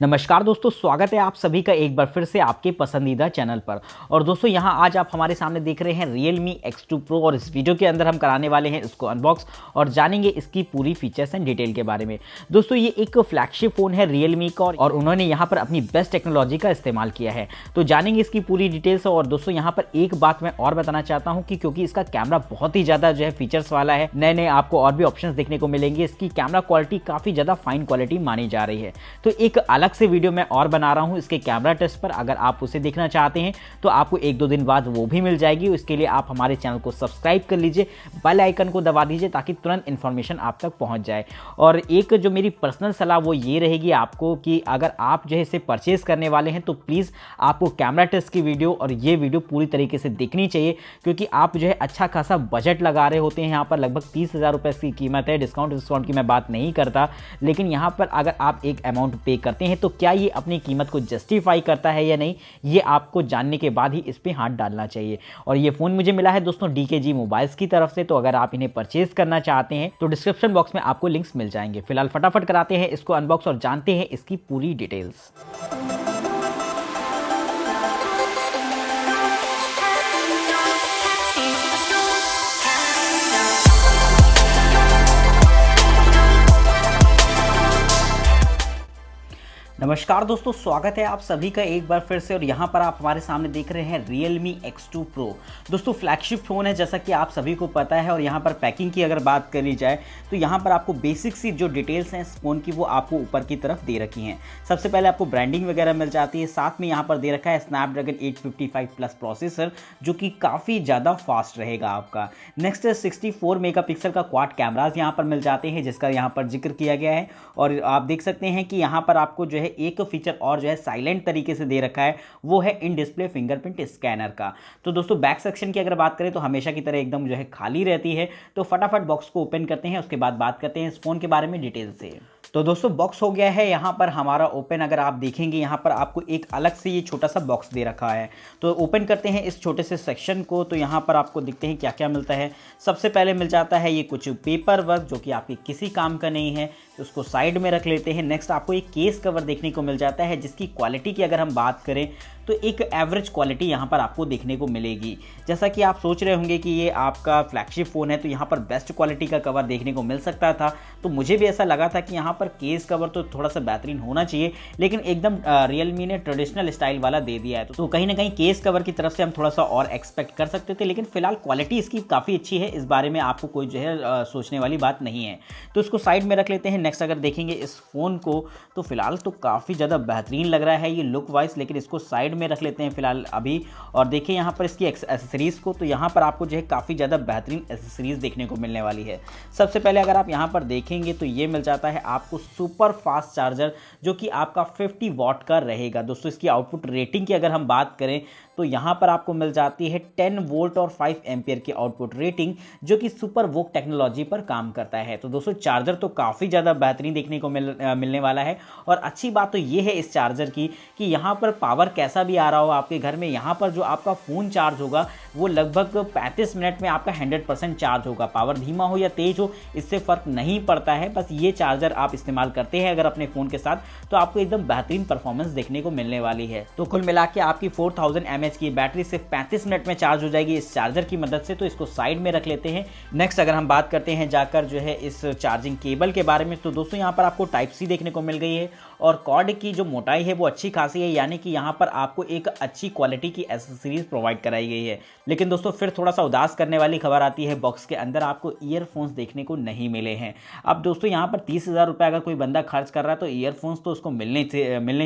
नमस्कार दोस्तों, स्वागत है आप सभी का एक बार फिर से आपके पसंदीदा चैनल पर। और दोस्तों यहाँ आज आप हमारे सामने देख रहे हैं Realme X2 Pro और इस वीडियो के अंदर हम कराने वाले हैं इसको अनबॉक्स और जानेंगे इसकी पूरी फीचर्स एंड डिटेल के बारे में। दोस्तों ये एक फ्लैगशिप फ़ोन है Realme का और उन्होंने यहाँ पर अपनी बेस्ट टेक्नोलॉजी का इस्तेमाल किया है, तो जानेंगे इसकी पूरी डिटेल्स। और दोस्तों यहाँ पर एक बात मैं और बताना चाहता हूँ कि क्योंकि इसका कैमरा बहुत ही ज़्यादा जो है फीचर्स वाला है, नए नए आपको और भी ऑप्शंस देखने को मिलेंगे। इसकी कैमरा क्वालिटी काफ़ी ज़्यादा फाइन क्वालिटी मानी जा रही है, तो एक अलग से वीडियो मैं और बना रहा हूं इसके कैमरा टेस्ट पर। अगर आप उसे देखना चाहते हैं तो आपको एक दो दिन बाद वो भी मिल जाएगी। इसके लिए आप हमारे चैनल को सब्सक्राइब कर लीजिए, बेल आइकन को दबा दीजिए ताकि तुरंत इन्फॉर्मेशन आप तक पहुंच जाए। और एक जो मेरी पर्सनल सलाह वो ये रहेगी आपको कि अगर आप जो है इसे परचेज करने वाले हैं तो प्लीज़ आपको कैमरा टेस्ट की वीडियो और ये वीडियो पूरी तरीके से देखनी चाहिए, क्योंकि आप जो है अच्छा खासा बजट लगा रहे होते हैं। यहाँ पर लगभग 30,000 रुपये इसकी कीमत है। डिस्काउंट की मैं बात नहीं करता, लेकिन यहाँ पर अगर आप एक अमाउंट पे करते हैं तो क्या ये अपनी कीमत को जस्टिफाई करता है या नहीं, ये आपको जानने के बाद ही इस पे हाथ डालना चाहिए। और ये फ़ोन मुझे मिला है दोस्तों DKG मोबाइल्स की तरफ से, तो अगर आप इन्हें परचेज करना चाहते हैं तो डिस्क्रिप्शन बॉक्स में आपको लिंक्स मिल जाएंगे। फिलहाल फटाफट कराते हैं इसको अनबॉक्स और जानते हैं इसकी पूरी डिटेल्स। नमस्कार दोस्तों, स्वागत है आप सभी का एक बार फिर से। और यहाँ पर आप हमारे सामने देख रहे हैं Realme X2 Pro। दोस्तों फ्लैगशिप फ़ोन है जैसा कि आप सभी को पता है। और यहाँ पर पैकिंग की अगर बात करी जाए तो यहाँ पर आपको बेसिक सी जो डिटेल्स हैं इस फ़ोन की वो आपको ऊपर की तरफ दे रखी हैं। सबसे पहले आपको ब्रांडिंग वगैरह मिल जाती है, साथ में यहाँ पर दे रखा है स्नैपड्रैगन 855+ प्रोसेसर जो कि काफ़ी ज़्यादा फास्ट रहेगा आपका। नेक्स्ट 64 मेगापिक्सल का क्वाड कैमराज यहाँ पर मिल जाते हैं जिसका यहाँ पर जिक्र किया गया है। और आप देख सकते हैं कि यहाँ पर आपको जो है एक फीचर और जो है साइलेंट तरीके से दे रखा है, वो है इन डिस्प्ले फिंगरप्रिंट स्कैनर का। तो दोस्तों बैक सेक्शन की अगर बात करें तो हमेशा की तरह एकदम जो है खाली रहती है। तो फटाफट बॉक्स को ओपन करते हैं, उसके बाद बात करते हैं इस फोन के बारे में डिटेल से। तो दोस्तों बॉक्स हो गया है यहाँ पर हमारा ओपन। अगर आप देखेंगे यहाँ पर आपको एक अलग से ये छोटा सा बॉक्स दे रखा है, तो ओपन करते हैं इस छोटे से सेक्शन को। तो यहाँ पर आपको दिखते हैं क्या क्या मिलता है। सबसे पहले मिल जाता है ये कुछ पेपर वर्क जो कि आपके किसी काम का नहीं है, तो उसको साइड में रख लेते हैं। नेक्स्ट आपको एक केस कवर देखने को मिल जाता है जिसकी क्वालिटी की अगर हम बात करें तो एक एवरेज क्वालिटी यहाँ पर आपको देखने को मिलेगी। जैसा कि आप सोच रहे होंगे कि ये आपका फ्लैगशिप फ़ोन है तो यहाँ पर बेस्ट क्वालिटी का कवर देखने को मिल सकता था, तो मुझे भी ऐसा लगा था कि यहाँ पर केस कवर तो थोड़ा सा बेहतरीन होना चाहिए, लेकिन एकदम Realme ने ट्रेडिशनल स्टाइल वाला दे दिया है। तो कहीं ना कहीं केस कवर की तरफ से हम थोड़ा सा और एक्सपेक्ट कर सकते थे, लेकिन फिलहाल क्वालिटी इसकी काफ़ी अच्छी है, इस बारे में आपको कोई जो है सोचने वाली बात नहीं है। तो इसको साइड में रख लेते हैं। नेक्स्ट अगर देखेंगे इस फ़ोन को तो फिलहाल तो काफ़ी ज़्यादा बेहतरीन लग रहा है ये लुक वाइज, लेकिन इसको साइड में रख लेते हैं फिलहाल अभी। और देखिए यहाँ पर इसकी एसेसरीज़ को, तो यहाँ पर आपको जो है काफ़ी ज़्यादा बेहतरीन एसेसरीज़ देखने को मिलने वाली है। सबसे पहले अगर आप यहाँ पर देखेंगे तो ये मिल जाता है आपको सुपर फास्ट चार्जर जो कि आपका 50 वाट का रहेगा। दोस्तों इसकी आउटपुट रेटिंग की अगर हम बात करें तो यहाँ पर आपको मिल जाती है 10 वोल्ट और 5 एम्पियर की आउटपुट रेटिंग जो कि सुपर वोक टेक्नोलॉजी पर काम करता है। तो दोस्तों चार्जर तो काफ़ी ज़्यादा बेहतरीन देखने को मिलने वाला है। और अच्छी बात तो ये है इस चार्जर की कि यहाँ पर पावर कैसा भी आ रहा हो आपके घर में, यहाँ पर जो आपका फ़ोन चार्ज होगा वो लगभग 35 मिनट में आपका 100% चार्ज होगा। पावर धीमा हो या तेज़ हो इससे फ़र्क नहीं पड़ता है, बस ये चार्जर आप इस्तेमाल करते हैं अगर अपने फ़ोन के साथ तो आपको एकदम बेहतरीन परफॉर्मेंस देखने को मिलने वाली है। तो कुल मिला के आपकी 4000 mAh की बैटरी सिर्फ 35 मिनट में चार्ज हो जाएगी इस चार्जर की मदद से। तो इसको साइड में रख लेते हैं। नेक्स्ट अगर हम बात करते हैं जाकर जो है इस चार्जिंग केबल के बारे में, तो दोस्तों यहाँ पर आपको टाइप सी देखने को मिल गई है और कॉर्ड की जो मोटाई है वो अच्छी खासी है, यानी कि यहाँ पर आपको एक अच्छी क्वालिटी की एसेसरीज प्रोवाइड कराई गई है। लेकिन दोस्तों फिर थोड़ा सा उदास करने वाली खबर आती है, बॉक्स के अंदर आपको ईयरफोन्स देखने को नहीं मिले हैं। अब दोस्तों यहाँ पर 30,000 रुपये अगर कोई बंदा खर्च कर रहा है तो ईयरफोन्स तो उसको मिलने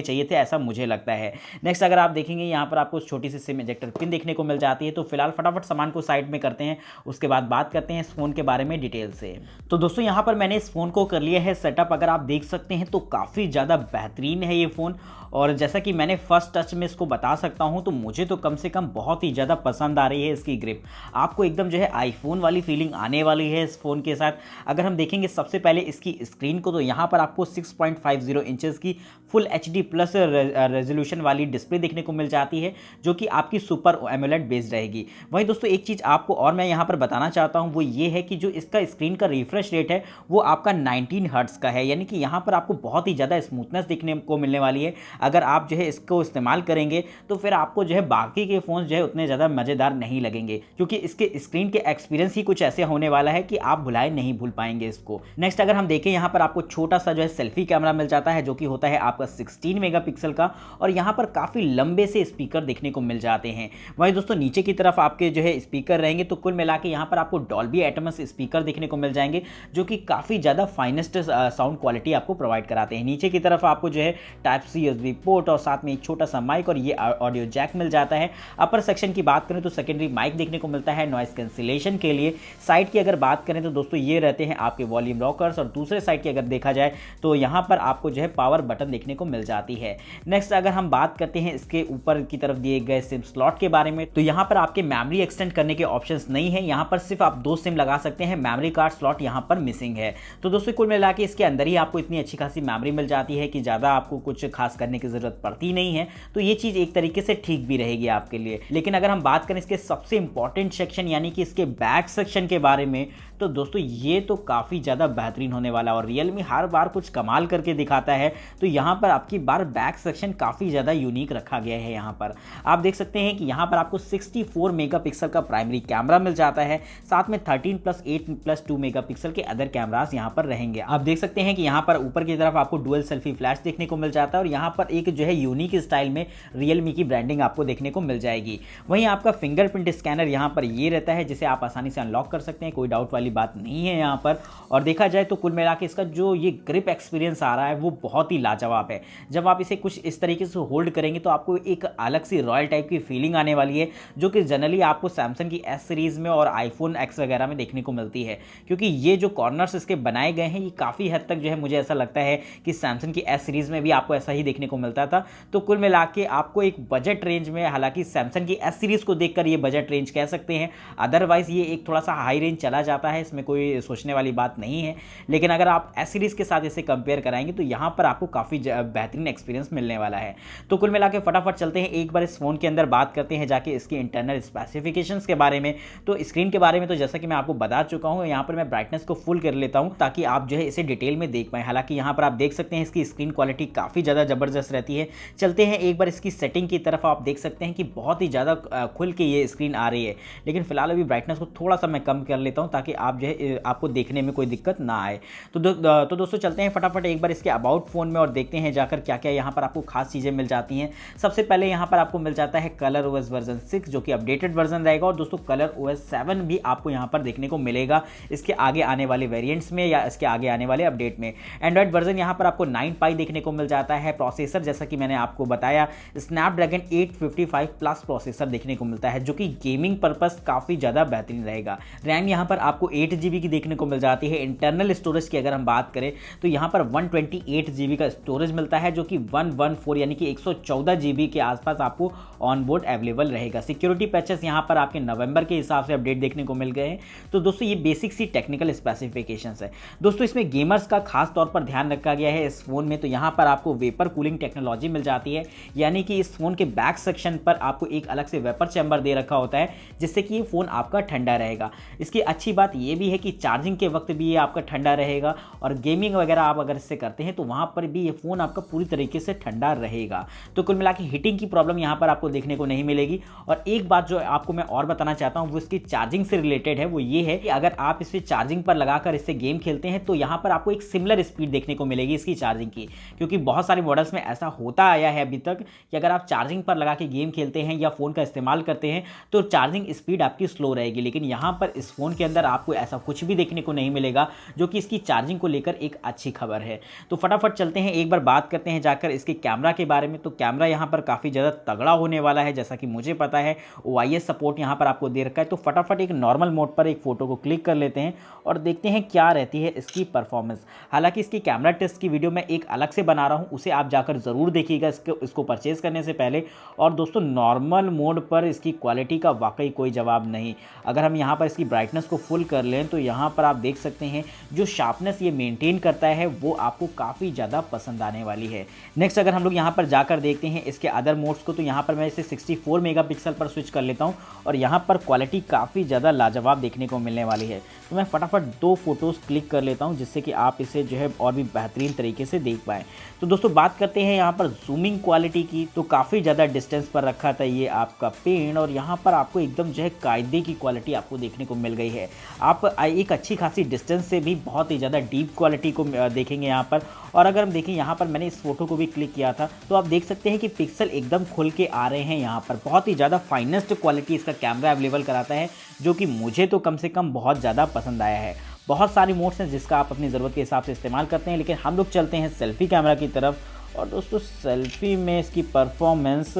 चाहिए थे, ऐसा मुझे लगता है। नेक्स्ट अगर आप देखेंगे यहाँ पर आपको छोटी सी सिम इजेक्टर पिन देखने को मिल जाती है। तो फिलहाल फटाफट सामान को साइड में करते हैं, उसके बाद बात करते हैं इस फोन के बारे में डिटेल से। तो दोस्तों यहाँ पर मैंने इस फोन को कर लिया है सेटअप। अगर आप देख सकते हैं तो काफ़ी ज़्यादा बेहतरीन है ये फ़ोन। और जैसा कि मैंने फर्स्ट टच में इसको बता सकता हूं तो मुझे तो कम से कम बहुत ही ज़्यादा पसंद आ रही है इसकी ग्रिप। आपको एकदम जो है आईफोन वाली फीलिंग आने वाली है इस फ़ोन के साथ। अगर हम देखेंगे सबसे पहले इसकी स्क्रीन को, तो यहाँ पर आपको 6.50 इंचेस की फुल HD प्लस रेजोल्यूशन वाली डिस्प्ले देखने को मिल जाती है जो कि आपकी सुपर एमोलेड बेस्ड रहेगी। वहीं दोस्तों एक चीज़ आपको और मैं यहाँ पर बताना चाहता हूँ वो ये है कि जो इसका स्क्रीन का रिफ्रेश रेट है वो आपका 19 हर्ट्ज़ का है, यानी कि यहाँ पर आपको बहुत ही ज़्यादा स्मूथ स्मूथनेस देखने को मिलने वाली है। अगर आप जो है इसको इस्तेमाल करेंगे तो फिर आपको जो है बाकी के फ़ोन जो है उतने ज़्यादा मज़ेदार नहीं लगेंगे, क्योंकि इसके स्क्रीन के एक्सपीरियंस ही कुछ ऐसे होने वाला है कि आप भुलाए नहीं भूल पाएंगे इसको। नेक्स्ट अगर हम देखें, यहाँ पर आपको छोटा सा जो है सेल्फी कैमरा मिल जाता है, जो कि होता है आपका 16 मेगापिक्सल का, और यहाँ पर काफ़ी लंबे से स्पीकर देखने को मिल जाते हैं। वहीं दोस्तों नीचे की तरफ आपके जो है स्पीकर रहेंगे, तो कुल मिला के यहाँ पर आपको डॉल्बी एटमॉस स्पीकर देखने को मिल जाएंगे, जो कि काफ़ी ज़्यादा फाइनेस्ट साउंड क्वालिटी आपको प्रोवाइड कराते हैं। नीचे की तरफ आपको जो है टाइप सी USB पोर्ट और साथ में एक छोटा सा माइक और ये ऑडियो जैक मिल जाता है। अपर सेक्शन की बात करें तो सेकेंडरी माइक देखने को मिलता है नॉइस कैंसिलेशन के लिए। साइड की अगर बात करें तो दोस्तों ये रहते हैं आपके वॉल्यूम लॉकर्स, और दूसरे साइड की अगर देखा जाए तो यहाँ पर आपको जो है पावर बटन देखने को मिल जाती है। नेक्स्ट अगर हम बात करते हैं इसके ऊपर की तरफ दिए गए सिम स्लॉट के बारे में, तो यहाँ पर आपके मेमोरी एक्सटेंड करने के ऑप्शंस नहीं है। यहाँ पर सिर्फ आप 2 सिम लगा सकते हैं, मेमोरी कार्ड स्लॉट यहाँ पर मिसिंग है। तो दोस्तों कुल मिला के इसके अंदर ही आपको इतनी अच्छी खासी मेमोरी मिल जाती है कि ज़्यादा आपको कुछ खास करने की ज़रूरत पड़ती नहीं है। तो ये चीज़ एक तरीके से ठीक भी रहेगी आपके लिए। लेकिन अगर हम बात करें इसके सबसे इंपॉर्टेंट सेक्शन यानी कि इसके बैक सेक्शन के बारे में, तो दोस्तों ये तो काफ़ी ज़्यादा बेहतरीन होने वाला है और Realme हर बार कुछ कमाल करके दिखाता है। तो यहाँ पर आपकी बार बैक सेक्शन काफ़ी ज़्यादा यूनिक रखा गया है। यहाँ पर आप देख सकते हैं कि यहाँ पर आपको 64 मेगापिक्सल का प्राइमरी कैमरा मिल जाता है, साथ में 13+8+2 मेगापिक्सल के अदर कैमरास यहाँ पर रहेंगे। आप देख सकते हैं कि यहाँ पर ऊपर की तरफ आपको डुअल सेल्फी फ्लैश देखने को मिल जाता है, और यहाँ पर एक जो है यूनिक स्टाइल में Realme की ब्रांडिंग आपको देखने को मिल जाएगी। वहीं आपका फिंगरप्रिंट स्कैनर यहाँ पर ये रहता है, जिसे आप आसानी से अनलॉक कर सकते हैं, कोई डाउट वाली बात नहीं है यहाँ पर। और देखा जाए तो कुल मिला के इसका जो ये ग्रिप एक्सपीरियंस आ रहा है वो बहुत ही लाजवाब है। जब आप इसे कुछ इस तरीके से होल्ड करेंगे तो आपको एक अलग सी रॉयल टाइप की फीलिंग आने वाली है, जो कि जनरली आपको सैमसंग की S सीरीज़ में और iPhone X वगैरह में देखने को मिलती है, क्योंकि ये जो कॉर्नर्स इसके बनाए गए हैं ये काफ़ी हद तक जो है मुझे ऐसा लगता है कि सैमसंग की S सीरीज़ में भी आपको ऐसा ही देखने को मिलता था। तो कुल मिला के आपको एक बजट रेंज में, हालांकि सैमसंग की S सीरीज़ को देखकर ये बजट रेंज कह सकते हैं, अदरवाइज़ ये एक थोड़ा सा हाई रेंज चला जाता है, इसमें कोई सोचने वाली बात नहीं है। लेकिन अगर आप S सीरीज़ के साथ इसे कंपेयर कराएंगे तो यहाँ पर आपको काफ़ी बेहतरीन एक्सपीरियंस मिलने वाला है। तो कुल मिला के फटाफट चलते हैं एक बार इस फ़ोन के अंदर बात करते हैं जाके इसके इंटरनल स्पेसिफिकेशंस के बारे में। तो स्क्रीन के बारे में तो जैसा कि मैं आपको बता चुका हूँ, यहाँ पर मैं ब्राइटनेस को फुल कर लेता हूँ ताकि आप जो है इसे डिटेल में देख पाएँ। हालांकि यहाँ पर आप देख सकते हैं इसकी स्क्रीन क्वालिटी काफ़ी ज़्यादा ज़बरदस्त रहती है। चलते हैं एक बार इसकी सेटिंग की तरफ। आप देख सकते हैं कि बहुत ही ज़्यादा खुल के ये स्क्रीन आ रही है, लेकिन फिलहाल अभी ब्राइटनेस को थोड़ा सा मैं कम कर लेता हूँ ताकि आप जो है आपको देखने में कोई दिक्कत ना आए। तो दोस्तों चलते हैं फटाफट एक बार इसके अबाउट फ़ोन में और देखते हैं जाकर क्या क्या यहाँ पर आपको खास चीज़ें मिल जाती हैं। सबसे पहले यहाँ पर आपको मिल जाता है कलर OS वर्जन 6, जो कि अपडेटेड वर्जन रहेगा, और दोस्तों कलर OS 7 भी आपको यहाँ पर देखने को मिलेगा इसके आगे आने वाले वेरिएंट्स में या इसके आगे आने वाले अपडेट में। एंड्रॉइड वर्जन यहाँ पर आपको 9 Pi देखने को मिल जाता है। प्रोसेसर जैसा कि मैंने आपको बताया स्नैपड्रैगन 855 प्लस प्रोसेसर देखने को मिलता है, जो कि गेमिंग पर्पस काफ़ी ज़्यादा बेहतरीन रहेगा। रैम यहाँ पर आपको 8 GB की देखने को मिल जाती है। इंटरनल स्टोरेज की अगर हम बात करें तो यहाँ पर 128 GB का स्टोरेज मिलता है, जो कि 114 यानी कि 114 GB के आसपास आपको ऑन बोर्ड अवेलेबल रहेगा। सिक्योरिटी पैचेस यहाँ पर आपके नवंबर के हिसाब से अपडेट देखने को मिल गए हैं। तो दोस्तों ये बेसिक सी टेक्निकल स्पेसिफिकेशंस है। दोस्तों इसमें गेमर्स का खास तौर पर ध्यान रखा गया है इस फोन में। तो यहाँ पर आपको वेपर कूलिंग टेक्नोलॉजी मिल जाती है, यानी कि इस फोन के बैक सेक्शन पर आपको एक अलग से वेपर चैम्बर दे रखा होता है, जिससे कि ये फोन आपका ठंडा रहेगा। इसकी अच्छी बात ये भी है कि चार्जिंग के वक्त भी ये आपका ठंडा रहेगा, और गेमिंग वगैरह आप अगर इससे करते हैं तो वहाँ पर भी ये फ़ोन आपका पूरी तरीके से ठंडा रहेगा। तो कुल मिला के हीटिंग की प्रॉब्लम यहाँ पर आपको देखने को नहीं मिलेगी। और एक बात जो आपको मैं और बताना चाहता हूँ वो इसकी चार्जिंग से रिलेटेड है, वो ये है कि अगर आप इसे चार्जिंग पर लगाकर इससे गेम खेलते हैं तो यहाँ पर आपको एक सिमिलर स्पीड देखने को मिलेगी इसकी चार्जिंग की, क्योंकि बहुत सारे मॉडल्स में ऐसा होता आया है अभी तक कि अगर आप चार्जिंग पर लगा के गेम खेलते हैं या फ़ोन का इस्तेमाल करते हैं तो चार्जिंग स्पीड आपकी स्लो रहेगी। लेकिन यहाँ पर इस फ़ोन के अंदर आपको ऐसा कुछ भी देखने को नहीं मिलेगा, जो कि इसकी चार्जिंग को लेकर एक अच्छी खबर है। तो फटाफट चलते हैं एक बार बात करते हैं जाकर इसके कैमरा के बारे में। तो कैमरा यहाँ पर काफ़ी ज़्यादा तगड़ा होने वाला है, जैसा कि मुझे पता है। OIS सपोर्ट यहाँ पर आपको दे रखा है। तो फटाफट एक नॉर्मल मोड पर एक फ़ोटो को क्लिक कर लेते हैं और देखते हैं क्या रहती है इसकी परफॉर्मेंस। हालांकि इसकी कैमरा टेस्ट की वीडियो मैं एक अलग से बना रहा हूँ, उसे आप जाकर ज़रूर देखिएगा इसको परचेज़ करने से पहले। और दोस्तों नॉर्मल मोड पर इसकी क्वालिटी का वाकई कोई जवाब नहीं। अगर हम यहाँ पर इसकी ब्राइटनेस को फुल कर लें तो यहाँ पर आप देख सकते हैं जो शार्पनेस ये मेंटेन करता है वो आपको काफ़ी ज़्यादा पसंद आने वाली है। नेक्स्ट अगर हम लोग यहाँ पर जाकर देखते हैं इसके अदर मोड्स को, तो यहाँ पर मैं इसे 64 मेगापिक्सल पर स्विच कर लेता हूँ और यहाँ पर क्वालिटी काफ़ी ज़्यादा लाजवाब देखने को मिलने वाली है। तो मैं फटाफट 2 फोटोज़ क्लिक कर लेता हूँ, जिससे कि आप इसे जो है और भी बेहतरीन तरीके से देख देख पाएँ। तो दोस्तों बात करते हैं यहाँ पर जूमिंग क्वालिटी की, तो काफ़ी ज़्यादा डिस्टेंस पर रखा था ये आपका पेन और यहाँ पर आपको एकदम जो है कायदे की क्वालिटी आपको देखने को मिल गई है। आप एक अच्छी खासी डिस्टेंस से भी बहुत ही ज़्यादा डीप क्वालिटी को देखेंगे यहाँ पर। और अगर हम देखें यहाँ पर मैंने इस फोटो को भी क्लिक किया था तो आप देख सकते हैं कि पिक्सल एकदम खुल के आ रहे हैं यहाँ पर। बहुत ही ज़्यादा फाइनेस्ट क्वालिटी इसका कैमरा अवेलेबल कराता है, जो कि मुझे तो कम से कम बहुत ज़्यादा पसंद आया है। बहुत सारी मोड्स हैं जिसका आप अपनी ज़रूरत के हिसाब से इस्तेमाल करते हैं, लेकिन हम लोग चलते हैं सेल्फ़ी कैमरा की तरफ। और दोस्तों सेल्फ़ी में इसकी परफॉर्मेंस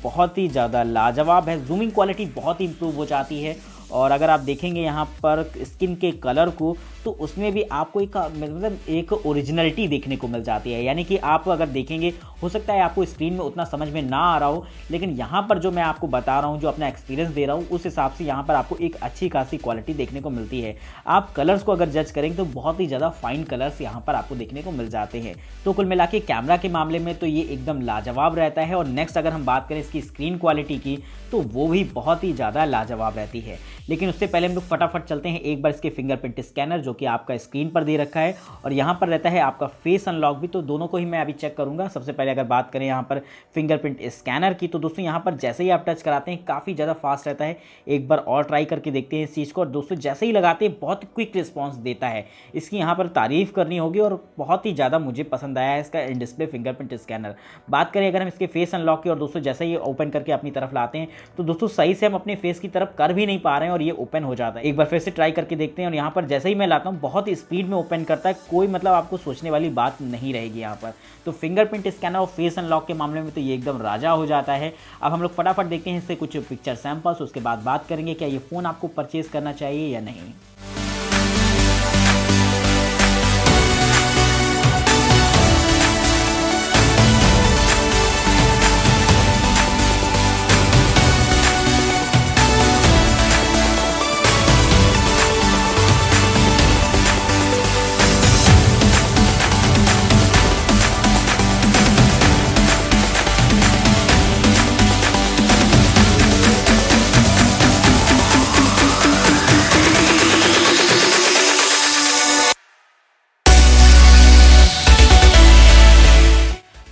बहुत ही ज़्यादा लाजवाब है। जूमिंग क्वालिटी बहुत ही इम्प्रूव हो जाती है। और अगर आप देखेंगे यहाँ पर स्किन के कलर को, तो उसमें भी आपको एक ओरिजिनलिटी देखने को मिल जाती है। यानी कि आप अगर देखेंगे, हो सकता है आपको स्क्रीन में उतना समझ में ना आ रहा हो, लेकिन यहाँ पर जो मैं आपको बता रहा हूँ, जो अपना एक्सपीरियंस दे रहा हूँ, उस हिसाब से यहाँ पर आपको एक अच्छी खासी क्वालिटी देखने को मिलती है। आप कलर्स को अगर जज करेंगे तो बहुत ही ज़्यादा फाइन कलर्स यहाँ पर आपको देखने को मिल जाते हैं। तो कुल मिला के कैमरा के मामले में तो ये एकदम लाजवाब रहता है। और नेक्स्ट अगर हम बात करें इसकी स्क्रीन क्वालिटी की, तो वो भी बहुत ही ज़्यादा लाजवाब रहती है। लेकिन उससे पहले हम लोग फटाफट चलते हैं एक बार इसके फिंगरप्रिंट स्कैनर, जो कि आपका स्क्रीन पर दे रखा है, और यहाँ पर रहता है आपका फेस अनलॉक भी। तो दोनों को ही मैं अभी चेक करूँगा। सबसे पहले अगर बात करें यहाँ पर फिंगरप्रिंट स्कैनर की, तो दोस्तों यहाँ पर जैसे ही आप टच कराते हैं काफ़ी ज़्यादा फास्ट रहता है। एक बार और ट्राई करके देखते हैं इस चीज़ को। और दोस्तों जैसे ही लगाते हैं बहुत क्विक रिस्पॉन्स देता है। इसकी यहाँ पर तारीफ़ करनी होगी और बहुत ही ज़्यादा मुझे पसंद आया है इसका इन डिस्प्ले फिंगरप्रिंट स्कैनर। बात करें अगर हम इसके फेस अनलॉक की, और दोस्तों जैसे ही ओपन करके अपनी तरफ लाते हैं तो दोस्तों सही से हम अपने फेस की तरफ कर भी नहीं पा रहे हैं और ये ओपन हो जाता है। एक बार फिर से ट्राई करके देखते हैं। और यहाँ पर जैसे ही मैं लाता हूँ बहुत स्पीड में ओपन करता है, कोई मतलब आपको सोचने वाली बात नहीं रहेगी यहाँ पर। तो फिंगरप्रिंट स्कैनर और फेस अनलॉक के मामले में तो ये एकदम राजा हो जाता है। अब हम लोग फटाफट देखते हैं इससे कुछ पिक्चर सैंपल्स, उसके बाद बात करेंगे क्या ये फ़ोन आपको परचेज़ करना चाहिए या नहीं।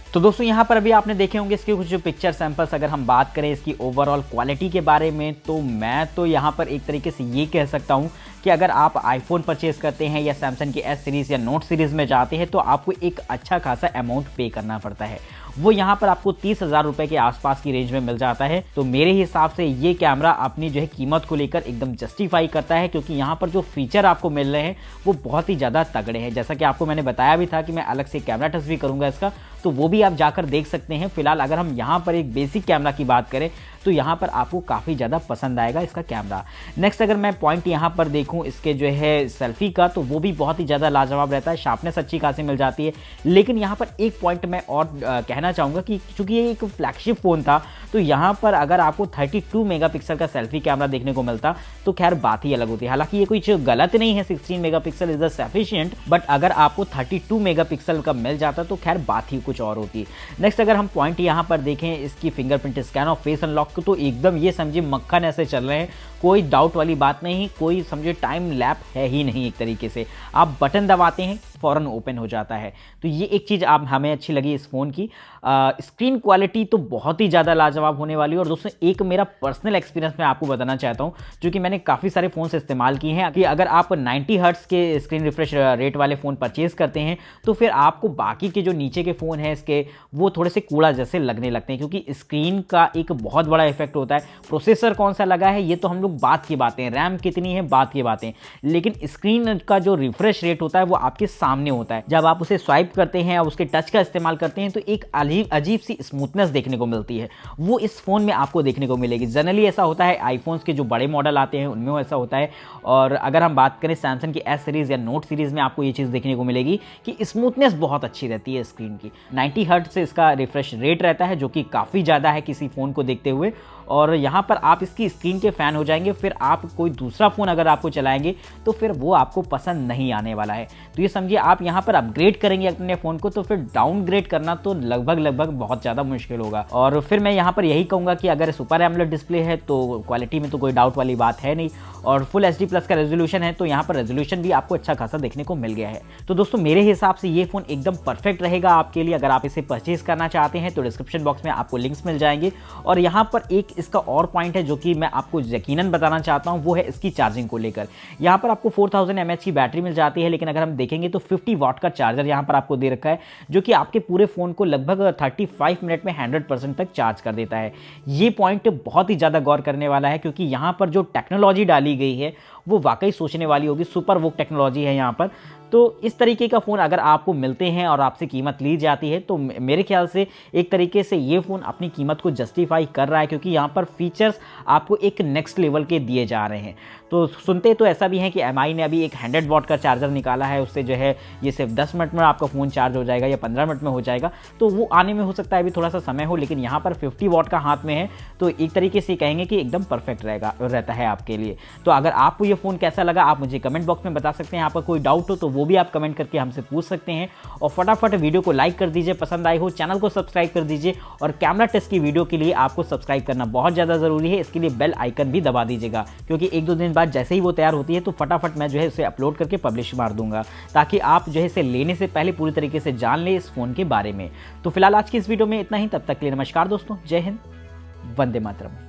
तो दोस्तों यहाँ पर अभी आपने देखे होंगे इसके कुछ पिक्चर सैंपल्स। अगर हम बात करें इसकी ओवरऑल क्वालिटी के बारे में, तो मैं तो यहाँ पर एक तरीके से ये कह सकता हूँ कि अगर आप आईफोन परचेज़ करते हैं या सैमसंग की एस सीरीज़ या नोट सीरीज़ में जाते हैं, तो आपको एक अच्छा खासा अमाउंट पे करना पड़ता है। वो यहाँ पर आपको 30,000 रुपये के आसपास की रेंज में मिल जाता है। तो मेरे हिसाब से ये कैमरा अपनी जो है कीमत को लेकर एकदम जस्टिफाई करता है, क्योंकि यहाँ पर जो फीचर आपको मिल रहे हैं वो बहुत ही ज़्यादा तगड़े हैं। जैसा कि आपको मैंने बताया भी था कि मैं अलग से कैमरा टेस्ट भी करूँगा इसका, तो वो भी आप जाकर देख सकते हैं। फिलहाल अगर हम यहाँ पर एक बेसिक कैमरा की बात करें तो यहाँ पर आपको काफ़ी ज़्यादा पसंद आएगा इसका कैमरा। नेक्स्ट अगर मैं पॉइंट यहाँ पर देखूँ इसके जो है सेल्फी का, तो वो भी बहुत ही ज़्यादा लाजवाब रहता है। शार्पनेस अच्छी खासी मिल जाती है। लेकिन यहाँ पर एक पॉइंट मैं और कहना चाहूँगा कि चूँकि ये एक फ्लैगशिप फ़ोन था, तो यहाँ पर अगर आपको 32 मेगापिक्सल का सेल्फी कैमरा देखने को मिलता तो खैर बात ही अलग होती है। हालांकि ये कुछ गलत नहीं है, 16 megapixel is the sufficient, but अगर आपको 32 मेगापिक्सल का मिल जाता तो खैर बात ही कुछ और होती। नेक्स्ट अगर हम पॉइंट यहाँ पर देखें इसकी फिंगरप्रिंट स्कैन और फेस अनलॉक, तो एकदम ये समझिए मक्खन ऐसे चल रहे हैं, कोई डाउट वाली बात नहीं, कोई समझिए टाइम लैप है ही नहीं। एक तरीके से आप बटन दबाते हैं फ़ौरन ओपन हो जाता है। तो ये एक चीज़ आप हमें अच्छी लगी इस फ़ोन की। स्क्रीन क्वालिटी तो बहुत ही ज़्यादा लाजवाब होने वाली है। और दोस्तों एक मेरा पर्सनल एक्सपीरियंस मैं आपको बताना चाहता हूँ, जो कि मैंने काफ़ी सारे फ़ोन्स इस्तेमाल किए हैं, कि अगर आप 90 हर्ट्ज़ के स्क्रीन रिफ्रेश रेट वाले फ़ोन परचेज़ करते हैं तो फिर आपको बाकी के जो नीचे के फ़ोन हैं इसके, वो थोड़े से कूड़ा जैसे लगने लगते हैं, क्योंकि स्क्रीन का एक बहुत बड़ा इफेक्ट होता है। प्रोसेसर कौन सा लगा है ये तो हम लोग बात की बातें, रैम कितनी है बात की बातें, लेकिन स्क्रीन का जो रिफ्रेश रेट होता है वो आपके सामने होता है। जब आप उसे स्वाइप करते हैं और उसके टच का इस्तेमाल करते हैं तो एक अजीब सी स्मूथनेस देखने को मिलती है, वो इस फोन में आपको देखने को मिलेगी। जनरली ऐसा होता है आईफोन्स के जो बड़े मॉडल आते हैं उनमें ऐसा होता है। और अगर हम बात करें सैमसंग की एस सीरीज़ या नोट सीरीज़ में, आपको ये चीज़ देखने को मिलेगी कि स्मूथनेस बहुत अच्छी रहती है स्क्रीन की। 90 हर्ट्ज़ से इसका रिफ्रेश रेट रहता है, जो कि काफ़ी ज़्यादा है किसी फ़ोन को देखते हुए। और यहाँ पर आप इसकी स्क्रीन के फ़ैन हो जाएंगे। फिर आप कोई दूसरा फ़ोन अगर आपको चलाएंगे तो फिर वो आपको पसंद नहीं आने वाला है। तो ये समझिए आप यहाँ पर अपग्रेड करेंगे अपने फ़ोन को तो फिर डाउनग्रेड करना तो लगभग बहुत ज़्यादा मुश्किल होगा। और फिर मैं यहाँ पर यही कहूँगा कि अगर सुपर एमोलेड डिस्प्ले है तो क्वालिटी में तो कोई डाउट वाली बात है नहीं, और फुल HD+ का रेजोल्यूशन है तो यहाँ पर रेजोल्यूशन भी आपको अच्छा खासा देखने को मिल गया है। तो दोस्तों मेरे हिसाब से ये फ़ोन एकदम परफेक्ट रहेगा आपके लिए। अगर आप इसे परचेज करना चाहते हैं तो डिस्क्रिप्शन बॉक्स में आपको लिंक्स मिल जाएंगे। और यहाँ पर एक इसका और पॉइंट है जो कि मैं आपको यकीनन बताना चाहता हूँ, वो है इसकी चार्जिंग को लेकर। यहाँ पर आपको 4000 mAh की बैटरी मिल जाती है, लेकिन अगर हम देखेंगे तो 50 वाट का चार्जर यहाँ पर आपको दे रखा है, जो कि आपके पूरे फ़ोन को लगभग 35 मिनट में 100% तक चार्ज कर देता है। ये पॉइंट बहुत ही ज़्यादा गौर करने वाला है, क्योंकि यहाँ पर जो टेक्नोलॉजी डाली गई है वो वाकई सोचने वाली होगी। सुपर वोक टेक्नोलॉजी है यहाँ पर। तो इस तरीके का फ़ोन अगर आपको मिलते हैं और आपसे कीमत ली जाती है तो मेरे ख्याल से एक तरीके से ये फ़ोन अपनी कीमत को जस्टिफाई कर रहा है, क्योंकि यहाँ पर फीचर्स आपको एक नेक्स्ट लेवल के दिए जा रहे हैं। तो सुनते तो ऐसा भी है कि MI ने अभी एक 100 वाट का चार्जर निकाला है, उससे जो है ये सिर्फ 10 मिनट में आपका फ़ोन चार्ज हो जाएगा या 15 मिनट में हो जाएगा। तो वो आने में हो सकता है अभी थोड़ा सा समय हो, लेकिन यहाँ पर 50 वाट का हाथ में है तो एक तरीके से कहेंगे कि एकदम परफेक्ट रहता है आपके लिए। तो अगर आपको ये फ़ोन कैसा लगा आप मुझे कमेंट बॉक्स में बता सकते हैं। आपका कोई डाउट हो तो वो भी आप कमेंट करके हमसे पूछ सकते हैं। और फटाफट वीडियो को लाइक कर दीजिए, पसंद आई हो चैनल को सब्सक्राइब कर दीजिए। और कैमरा टेस्ट की वीडियो के लिए आपको सब्सक्राइब करना बहुत ज़्यादा ज़रूरी है, इसके लिए बेल आइकन भी दबा दीजिएगा, क्योंकि 1-2 दिन बाद जैसे ही वो तैयार होती है तो फटाफट मैं जो है इसे अपलोड करके पब्लिश मार दूंगा, ताकि आप जो है इसे लेने से पहले पूरी तरीके से जान लें इस फ़ोन के बारे में। तो फिलहाल आज की इस वीडियो में इतना ही, तब तक के लिए नमस्कार दोस्तों, जय हिंद, वंदे मातरम।